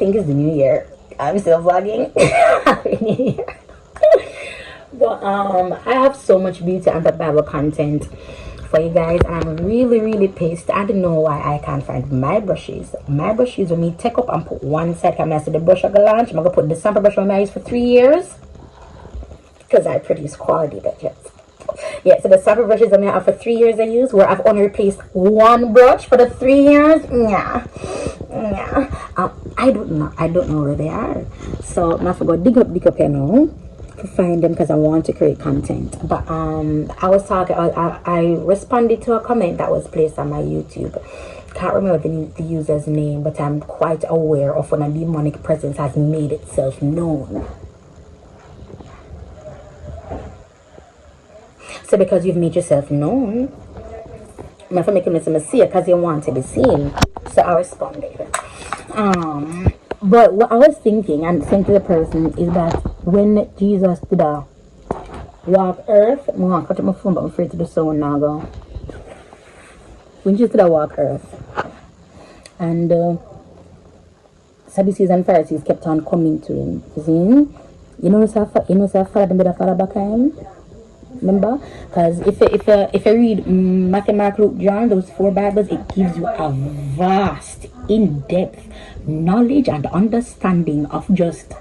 think it's the new year. I'm still vlogging. Happy New Year. But I have so much beauty and Bible content for you guys. I'm really pissed. I don't know why I can't find my brushes. My brushes when me take up and put one side. Can I say the brush I go launch? I'm gonna put the sample brush on my eyes for 3 years because I produce quality budgets. Yeah, so the sample brushes I have for 3 years I use, where I've only replaced one brush for the 3 years. Yeah. I don't know where they are. So I'm gonna go dig up you know, to find them because I want to create content. But I was talking. I responded to a comment that was placed on my YouTube. Can't remember the user's name, but I'm quite aware of when a demonic presence has made itself known. So because you've made yourself known, I'm not making this a mistake because you want to be seen. So I responded. But what I was thinking and saying to the person is that when Jesus did walk earth, I'm going to cut my phone, but I'm afraid to do so now. Go. When Jesus did walk earth, and Sadducees and Pharisees kept on coming to him. You know, father them did father back him. Remember? Because if you read Matthew, Mark, Luke, John, those 4 Bibles, it gives you a vast, in-depth knowledge and understanding of just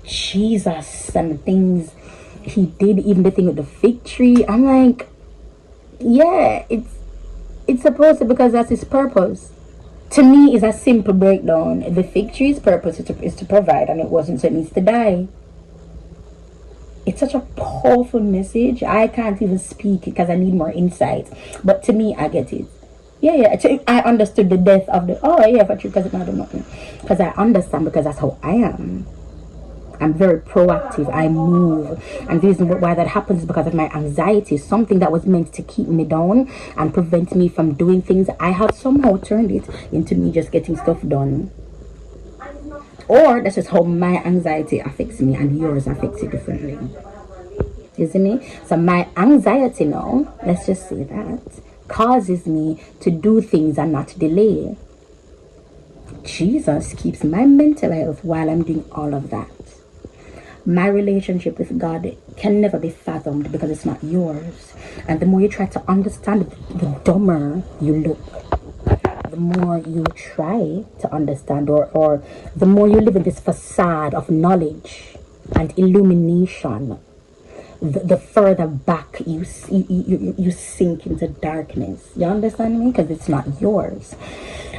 Jesus and the things he did, even the thing with the fig tree. I'm like, yeah, it's supposed to, because that's his purpose. To me, it's a simple breakdown. The fig tree's purpose is to provide, and it wasn't, so it needs to die. It's such a powerful message. I can't even speak because I need more insight. But to me, I get it. Yeah. I understood the death of the. Oh yeah, for true, because it's not nothing. Because I understand, because that's how I am. I'm very proactive. I move, and the reason why that happens is because of my anxiety. Something that was meant to keep me down and prevent me from doing things, I have somehow turned it into me just getting stuff done. Or that's just how my anxiety affects me, and yours affects it differently. You see me? So my anxiety now, let's just say that, causes me to do things and not delay. Jesus keeps my mental health while I'm doing all of that. My relationship with God can never be fathomed because it's not yours. And the more you try to understand it, the dumber you look. The more you try to understand, or the more you live in this facade of knowledge and illumination, the further back you sink into darkness. You understand me? Because it's not yours.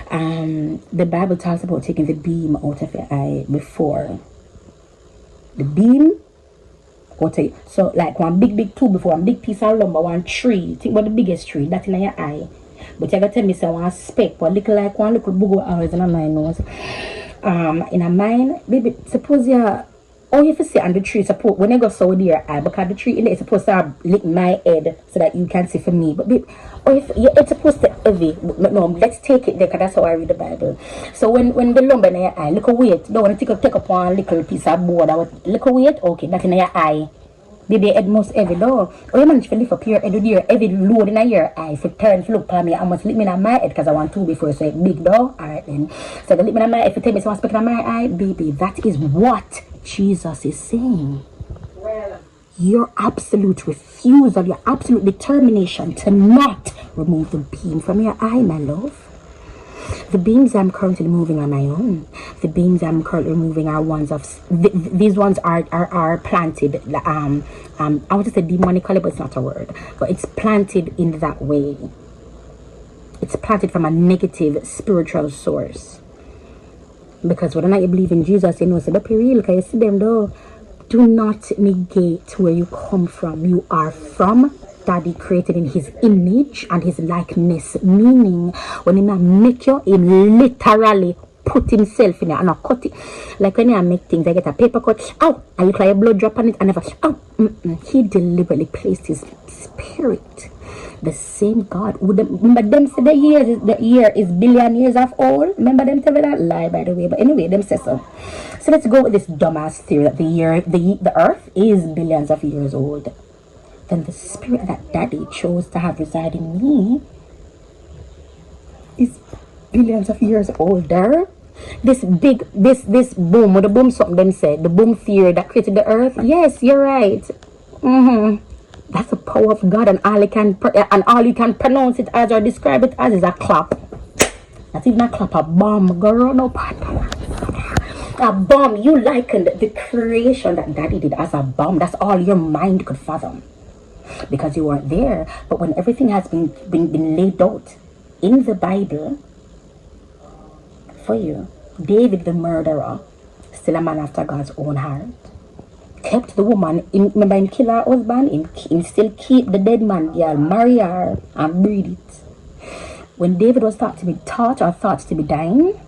The Bible talks about taking the beam out of your eye before. The beam, so like one big tool before, one big piece of lumber, one tree. Think about the biggest tree, that in your eye. But you gotta tell me, so one speck, but look like one little booger hours in a mine nose. In a mine, baby, suppose you have to sit on the tree, suppose when you go so with your eye, because the tree in there is supposed to lick my head so that you can see for me. But baby, it's supposed to heavy. No, let's take it there, because that's how I read the Bible. So when the lumber in your eye, look weight, don't want to take up one little piece of board, look weight, okay, that's in your eye. Baby, head most heavy though. Or you manage to lift up your head with your heavy load in your eye. If you turn to look at me, I must lift me in my head because I want to before, so it's big though. Alright then. So the lift me in my head, if you tell me so I'm speaking in my eye, baby, that is what Jesus is saying. Your absolute refusal, your absolute determination to not remove the beam from your eye, my love. The beams I'm currently removing are my own. The beams I'm currently removing are ones of these ones are planted. I want to say demonically, but it's not a word. But it's planted in that way. It's planted from a negative spiritual source. Because whether or not you believe in Jesus, you know, so that's real. Because you see them though. Do not negate where you come from. You are from Daddy, created in his image and his likeness. Meaning, when he make you, he literally put himself in there and I cut it. Like when I make things, I get a paper cut. Ow! I look like a blood drop on it. I never. Ow! He deliberately placed his spirit. The same God. Remember them say the year is billion years of old. Remember them tell me that lie, by the way. But anyway, them say so. So let's go with this dumbass theory that the earth is billions of years old. Then the spirit that Daddy chose to have reside in me is billions of years older. this boom, or the boom something them said, the boom theory that created the earth. Yes, you're right. That's the power of God, and all you can pronounce it as or describe it as is a clap. Not even a clap, a bomb, girl, no partner. A bomb. You likened the creation that Daddy did as a bomb. That's all your mind could fathom, because you weren't there. But when everything has been laid out in the Bible for you, David the murderer, still a man after God's own heart, kept the woman. Remember, him kill her husband, him still keep the dead man girl, marry her and breed it. When David was thought to be dying,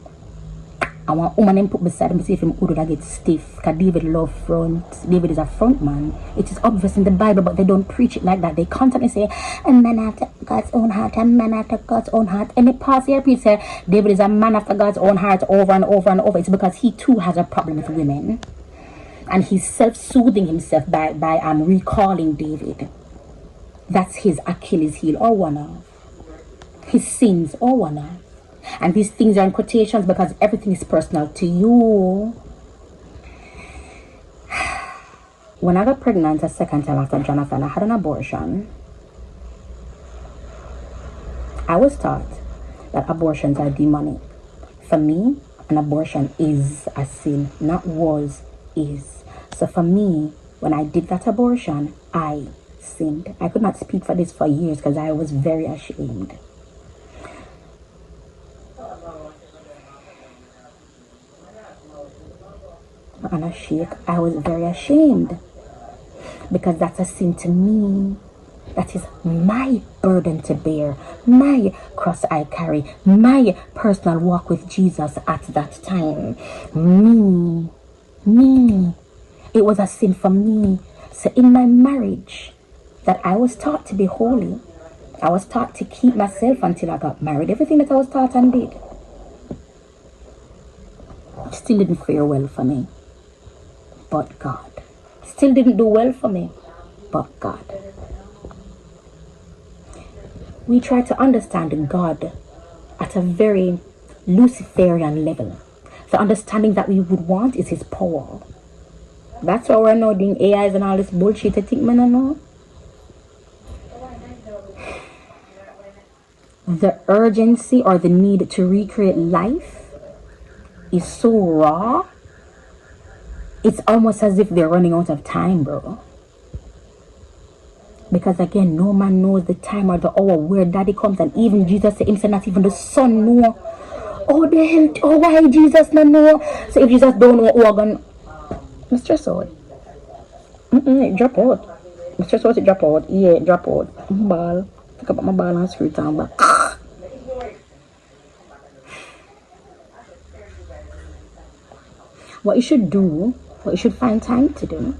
and one woman him put beside him to see if him could get stiff, because David love front. David is a front man. It is obvious in the Bible, but they don't preach it like that. They constantly say, a man after God's own heart, a man after God's own heart. And the past here, people say, David is a man after God's own heart over and over and over. It's because he too has a problem with women. And he's self-soothing himself by recalling David. That's his Achilles heel, or one of his sins, or one of. And these things are in quotations because everything is personal to you. When I got pregnant a second time after Jonathan, I had an abortion. I was taught that abortions are demonic. For me, an abortion is a sin, not was, is. So for me, when I did that abortion, I sinned. I could not speak for this for years because I was very ashamed. And I was very ashamed, because that's a sin to me. That is my burden to bear, my cross I carry, my personal walk with Jesus at that time. Me. It was a sin for me. So in my marriage, that I was taught to be holy, I was taught to keep myself until I got married. Everything that I was taught and did still didn't fare well for me. But God. Still didn't do well for me. But God. We try to understand God at a very Luciferian level. The understanding that we would want is his power. That's why we're now doing AIs and all this bullshit. I think, man, I know. The urgency or the need to recreate life is so raw. It's almost as if they're running out of time, bro. Because again, no man knows the time or the hour where Daddy comes. And even Jesus said himself, not even the Son know. Oh, the hell, oh, why Jesus not know? So if Jesus don't know, we're gonna... I'm stressed out. It drop out. I'm stressed out, it drop out. Yeah, it drop out. Ball. Think about my ball and screw it down back. What you should do, what you should find time to do,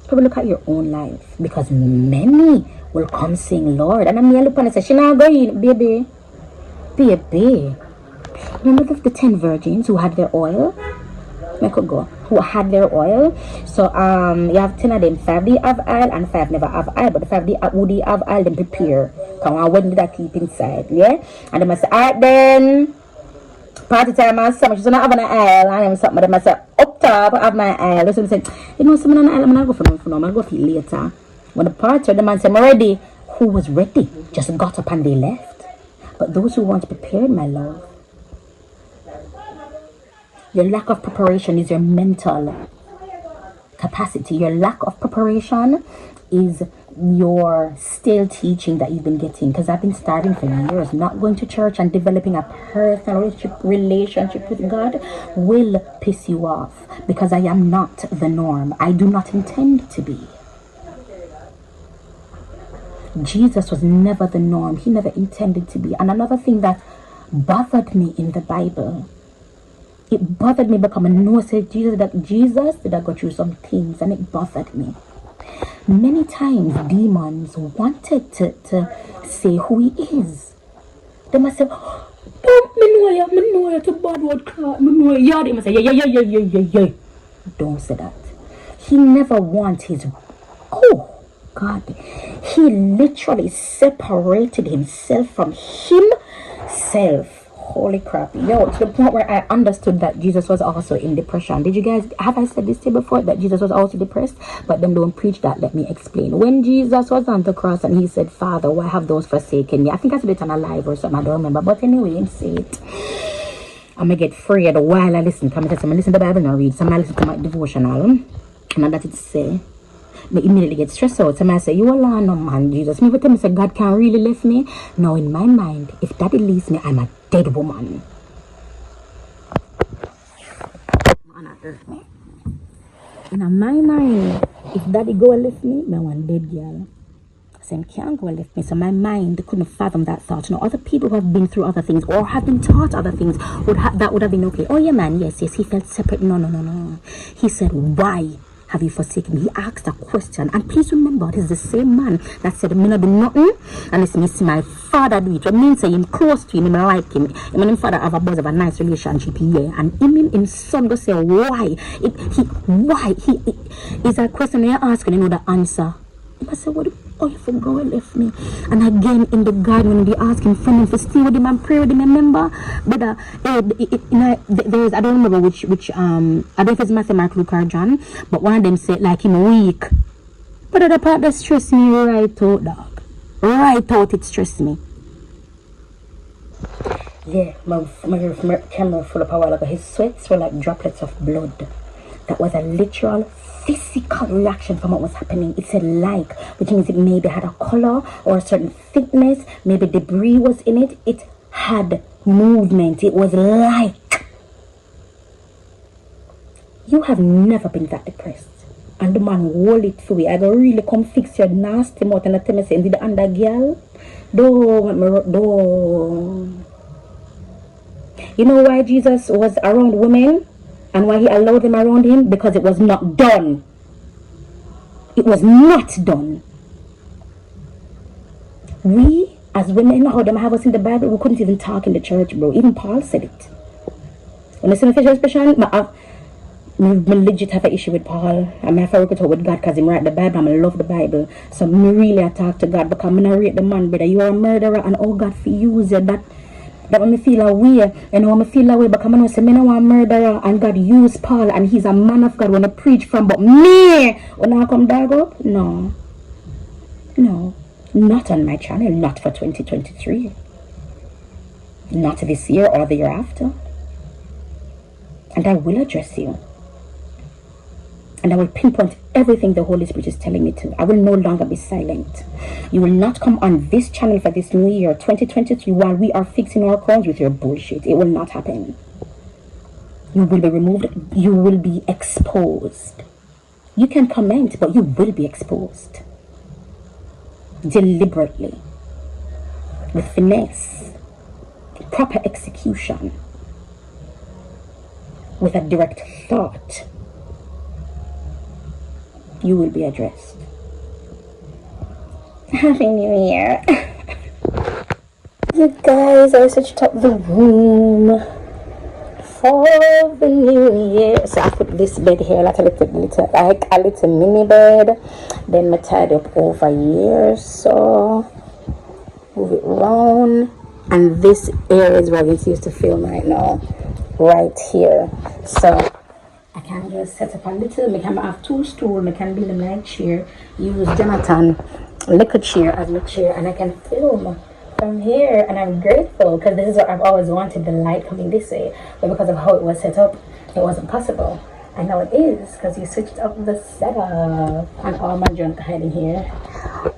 probably look at your own life, because many will come saying, Lord, and I'm here looking and say, she not going, baby. Remember the 10 virgins who had their oil? Who had their oil. So you have 10 of them, 5 they have oil and 5 never have oil. But the 5 who they have oil, them prepare. Come when did I keep inside? Yeah? And they must say, alright then. Party time and so much, so not having an aisle, and something them say up top of my aisle. So they say, you know, some on the aisle, I'm gonna go for now, I'm gonna go for later. When the party, the man said, I'm ready. Who was ready? Just got up and they left. But those who weren't prepared, my love, your lack of preparation is your mental capacity. Your lack of preparation is your stale teaching that you've been getting. Because I've been starving for years. Not going to church and developing a personal relationship with God will piss you off. Because I am not the norm. I do not intend to be. Jesus was never the norm. He never intended to be. And another thing that bothered me in the Bible, it bothered me because I know said Jesus did I go through some things, and it bothered me. Many times demons wanted to say who he is. They must say, oh, me know you to bad word clock, me know you. They must say, yeah. Don't say that. He never wants his, oh God. He literally separated himself from himself. holy crap. Yo, to the point where I understood that Jesus was also in depression. Did you guys, have I said this to you before, that Jesus was also depressed? But them don't preach that. Let me explain. When Jesus was on the cross and he said, Father, why have those forsaken me? I think I said it on a live or something, I don't remember. But anyway, he said it. I'm gonna get afraid while I listen. Come and listen to the Bible and read. Some I listen to my devotional. And that it say, me immediately get stressed out. Somebody say, you alone, no man, Jesus. Me would tell me, say, God can't really lift me. Now, in my mind, if daddy leaves me, I'm a dead woman. In my mind, if daddy go and lift me, I'm one dead girl. So him can't go and lift me. So my mind couldn't fathom that thought. You know, other people who have been through other things or have been taught other things that would have been okay. Oh yeah, man, yes, he felt separate. No. He said, why have you forsaken me? He asked a question. And please remember, this is the same man that said, me not do nothing unless me see my father do it. What means say him close to him, I like him. Him and him father have a buzz of a nice relationship, yeah. And him son go say, why? Why? He is a question you're asking, you know the answer. I said, what? Oh, you forgot and left me. And again in the garden when they ask him friend to stay with him and pray with him, remember? But there's, I don't remember which I don't know if it's Matthew, Mark, Luke or John, but one of them said like him weak. But the part that stressed me right out, dog. Right out, it stressed me. Yeah, my camera full of power, like his sweats were like droplets of blood. That was a literal physical reaction from what was happening. It said like, which means it maybe had a color or a certain thickness, maybe debris was in it. It had movement. It was like. You have never been that depressed. And the man hold it through. I go really come fix your nasty mouth and I tell me say, did the under girl? Don't. You know why Jesus was around women? And why he allowed them around him? Because it was not done. It was not done. We, as women, how them have us in the Bible, we couldn't even talk in the church, bro. Even Paul said it. When I say my facial expression, I legit have an issue with Paul. I have to work it out with God because he write the Bible and I love the Bible. So me really I talk to God because I'm not rate the man, brother. You are a murderer and oh God for use you that when me feel away, and when me feel away, but come on, say me no want murderer, and God use Paul, and he's a man of God when I preach from, but me, when I come dog up, no, not on my channel, not for 2023, not this year or the year after, and I will address you, and I will pinpoint everything the Holy Spirit is telling me to. I will no longer be silent. You will not come on this channel for this new year 2023 while we are fixing our crowns with your bullshit. It will not happen. You will be removed. You will be exposed. You can comment, but you will be exposed. Deliberately. With finesse. Proper execution. With a direct thought. You will be addressed. Happy New Year. You guys, I switched up the room for the New Year. So I put this bed here, like a little mini bed. Then I tied up over here. So move it around. And this area is where it's used to film right now. Right here. So I can just set up a little, I can have two stools, I can build a nice chair, use Jonathan liquor chair as my chair, and I can film from here. And I'm grateful because this is what I've always wanted, the light coming this way, but because of how it was set up, it wasn't possible. And now it is because you switched up the setup, and all my junk hiding here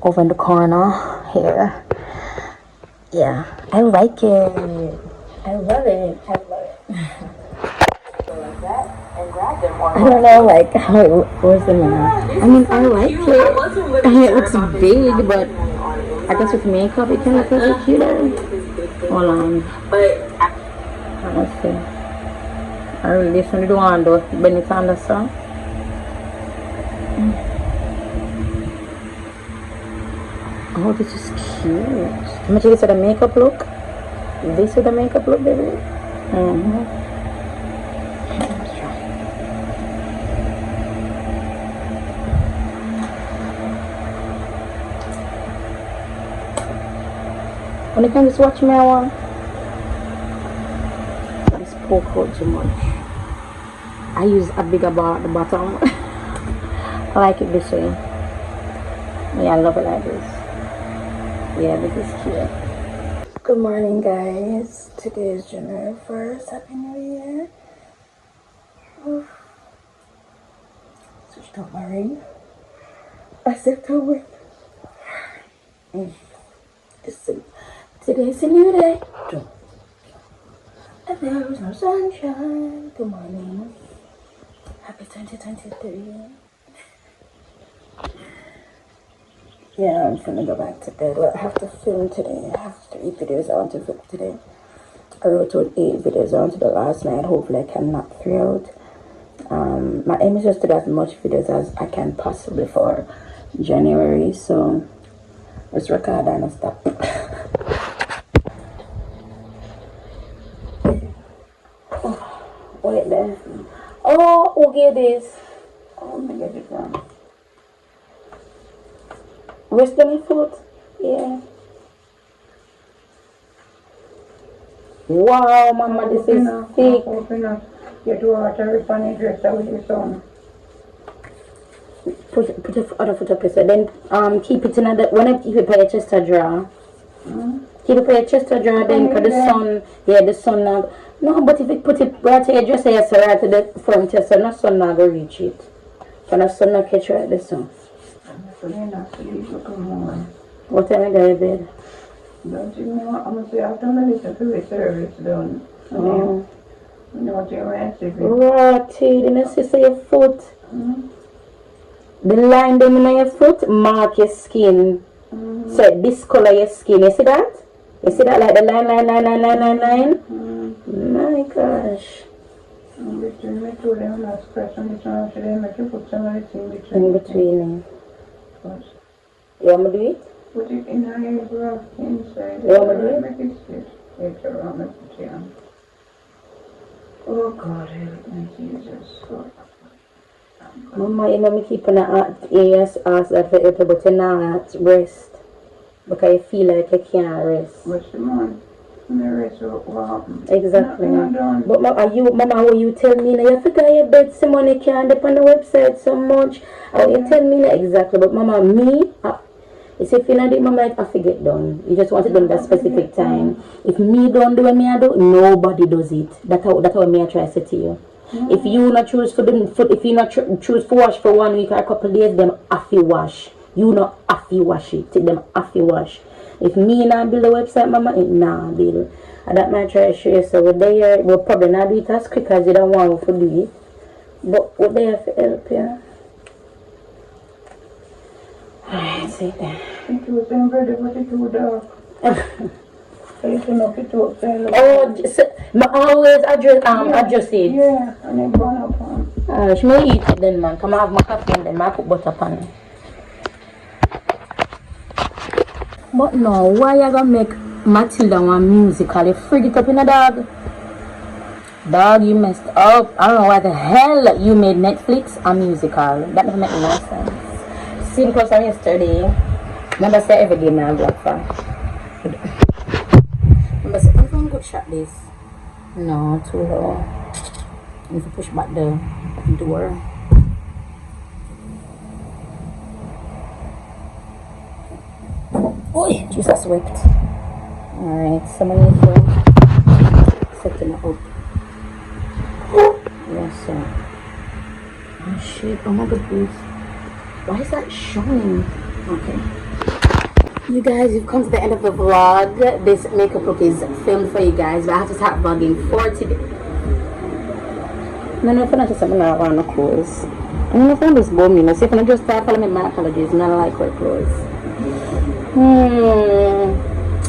over in the corner here. Yeah, I like it. I love it. I don't know, like, how it was the man. I mean, I like it. I mean, it looks big, but I guess with makeup, it can look a little cuter. Hold on. Let's see. I really definitely don't want to bend it on the sun. Oh, this is cute. How much is this with the makeup look? This with the makeup look, baby? When you can just watch me, I want. poke out too much. I use a bigger bar at the bottom. I like it this way. Yeah, I love it like this. Yeah, this is cute. Good morning, guys. Today is January 1st. Happy New Year. Oof. Switched out my ring. I stepped over. Today's a new day. And there is no sunshine. Good morning. Happy 2023. Yeah, I'm gonna go back to bed. Well, I have to film today. I have 3 videos I want to film today. I wrote out 8 videos I want to do last night. Hopefully I can knock 3 out. My aim is just to do as much videos as I can possibly for January. So let's record and stop. Wait there. Oh, who gave this? Oh, let me get it from. Rest on your foot. Yeah. Wow, Mama, this is thick. Open up. Get water upon your dresser with your son. Put your other foot up, so then keep it in a, when I keep it by your chest drawer. Keep it by your chest drawer then, because the sun, the sun now. No, but if it put it right to your dresser, yes, right to the front, so no sun now go reach it. So no sun now catch right the sun. What time is your bed? Don't you know? I'm going to say, after I listen to the service done. Oh. You know what you're asking? Rotted, and you see your foot. The line them in your foot mark your skin. So discolor your skin. You see that? You see that like the line? My gosh. In between me two them last question, this one should I make you put some of it in between? In between. What? You want me to do it? Put it in your graph inside. You want me to do it? Make it straight. Later on, make it down. Oh God, help me, Jesus. Mama, you know me keep on ask that for help, but you not rest. Because you feel like you can't rest. What's the man? The rest what happened? Exactly. Not But Mama, what you tell me now, you have to go your bed, some money can't depend on the website so much. You tell me now exactly, but Mama, me, you see, if you not do it, Mama, I forget done. You just want it done at a specific time. If me don't do what me I do, nobody does it. That's how me I try to say to you. If you not choose for them, if you not choose for wash for 1 week or a couple of days, them have to wash. You not have to wash it. Take them have to wash. If me not build a website, Mama, it not build. And that might try to show you. So we'll probably not do it as quick as you don't want to do it. But what they have to help you. Alright, see that. It was ready, but it was dark. So you can knock it out. Oh, I always adjust it. Yeah, and then burn up on. She may eat it then, man. Come I have my coffee and then I put butter on it. But no, why you gonna make Matilda one musical? You frig it up in a dog. Dog, you messed up. I don't know why the hell you made Netflix a musical. That doesn't make no sense. See the question yesterday. Remember say every day man black for. Remember say I'm gonna go shot this. No, too low. I need to push back the door. Oh, Jesus wept. Alright, someone needs to set him up. Yes, sir. Oh shit, oh my god, please. Why is that showing? Okay. You guys, you've come to the end of the vlog. This makeup look is filmed for you guys, but I have to start vlogging for today. No, if I not just something I want to clothes. I don't know if I'm just bombing. So if I just start following my apologies, I don't like wear clothes.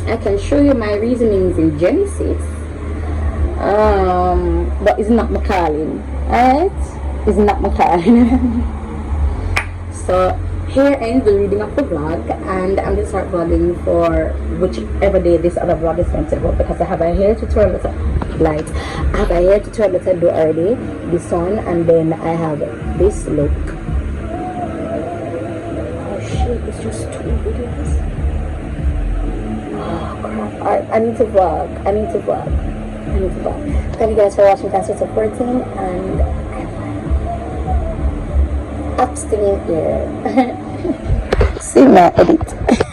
I can show you my reasonings in Genesis. But it's not my calling. Alright? It's not my calling. So here ends the reading of the vlog, and I'm gonna start vlogging for whichever day this other vlog is going to go, because I have a hair tutorial that I do already, this one, and then I have this look. Oh shit, it's just 2 videos. Oh crap, I need to vlog. I need to go. Thank you guys for watching. Thanks for supporting, and ups to new ear. See my edit.